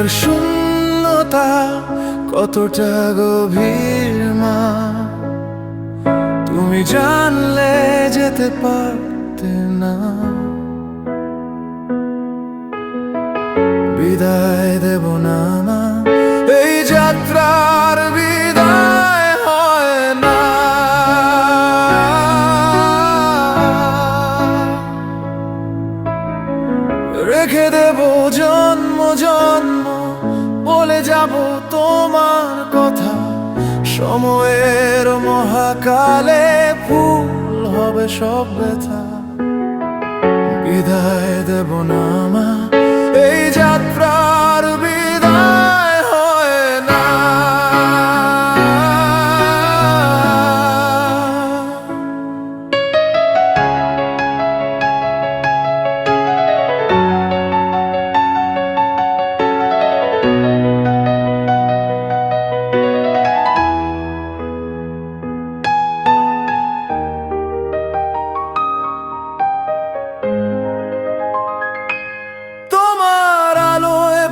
তোমার শূন্যতা কতটা গভীর মা, তুমি জানলে যেতে পারতে না। বিদায় দেব না মা, এই যাত্রার বিদায় হয় না। রেখে দেব জন্ম জন্ম, বলে যাব তোমার কথা। সময়ের মহাকালে ফুল হবে সব ব্যথা। বিদায় দেব না মা, এই যাত্রার বিদায় হয় না।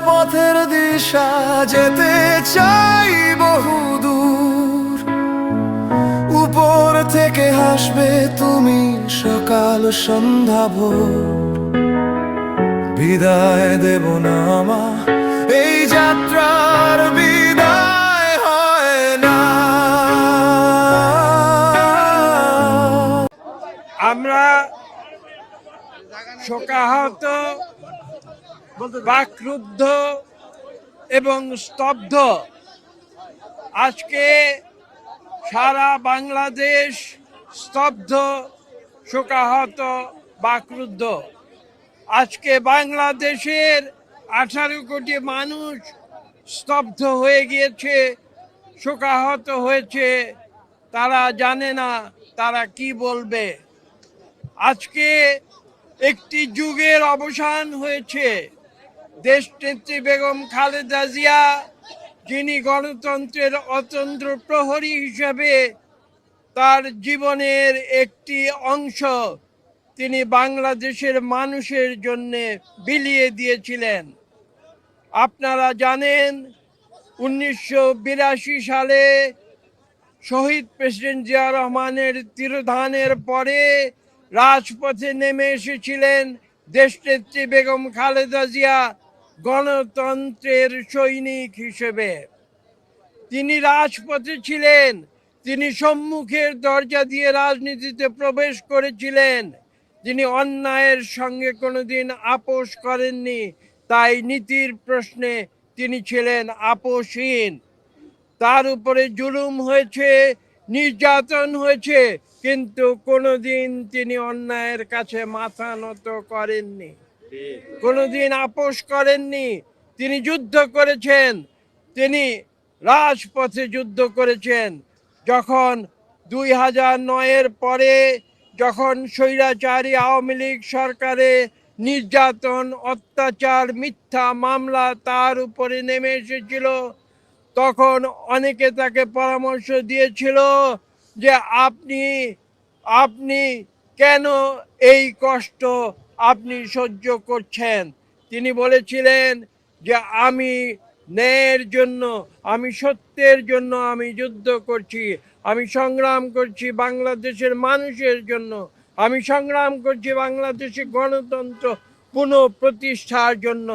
পথের দিশা যেতে চাই বহুদূর, উপর থেকে হাসবে তুমি সকাল সন্ধ্যা ভোর। বিদায় দেব না মা, এই যাত্রার বিদায় হয় না। আমরা শোকাহত, বাকরুদ্ধ এবং স্তব্ধ। আজকে সারা বাংলাদেশ স্তব্ধ, শোকাহত, বাকরুদ্ধ। আজকে বাংলাদেশের 18 কোটি মানুষ স্তব্ধ হয়ে গিয়েছে, শোকাহত হয়েছে। তারা জানে না তারা কি বলবে। আজকে একটি যুগের অবসান হয়েছে। দেশনেত্রী বেগম খালেদা জিয়া, যিনি গণতন্ত্রের অতন্ত্র প্রহরী হিসেবে তার জীবনের একটি অংশ তিনি বাংলাদেশের মানুষের জন্য বিলিয়ে দিয়েছিলেন। আপনারা জানেন 1982 সালে শহীদ প্রেসিডেন্ট জিয়া রহমানের তিরোধানের পরে রাজপথে নেমে এসেছিলেন দেশনেত্রী বেগম খালেদা জিয়া গণতন্ত্রের সৈনিক হিসেবে। তিনি রাজপথে ছিলেন, তিনি সম্মুখের দরজা দিয়ে রাজনীতিতে প্রবেশ করেছিলেন। তিনি অন্যায়ের সঙ্গে কোনোদিন আপোষ করেননি, তাই নীতির প্রশ্নে তিনি ছিলেন আপোষহীন। তার উপরে জুলুম হয়েছে, নির্যাতন হয়েছে, কিন্তু কোনোদিন তিনি অন্যায়ের কাছে মাথা নত করেননি, কোনোদিন আপোষ করেননি। তিনি যুদ্ধ করেছেন, তিনি রাজপথে যুদ্ধ করেছেন। যখন 2009-এর পরে যখন স্বৈরাচারী আওয়ামী লীগ সরকারে নির্যাতন, অত্যাচার, মিথ্যা মামলা তার উপরে নেমে এসেছিল, তখন অনেকে তাকে পরামর্শ দিয়েছিল যে আপনি কেন এই কষ্ট আপনি সহ্য করছেন। তিনি বলেছিলেন যে আমি ন্যায়ের জন্য, আমি সত্যের জন্য আমি যুদ্ধ করছি, আমি সংগ্রাম করছি বাংলাদেশের মানুষের জন্য, আমি সংগ্রাম করছি বাংলাদেশে গণতন্ত্র পুনঃপ্রতিষ্ঠার জন্য।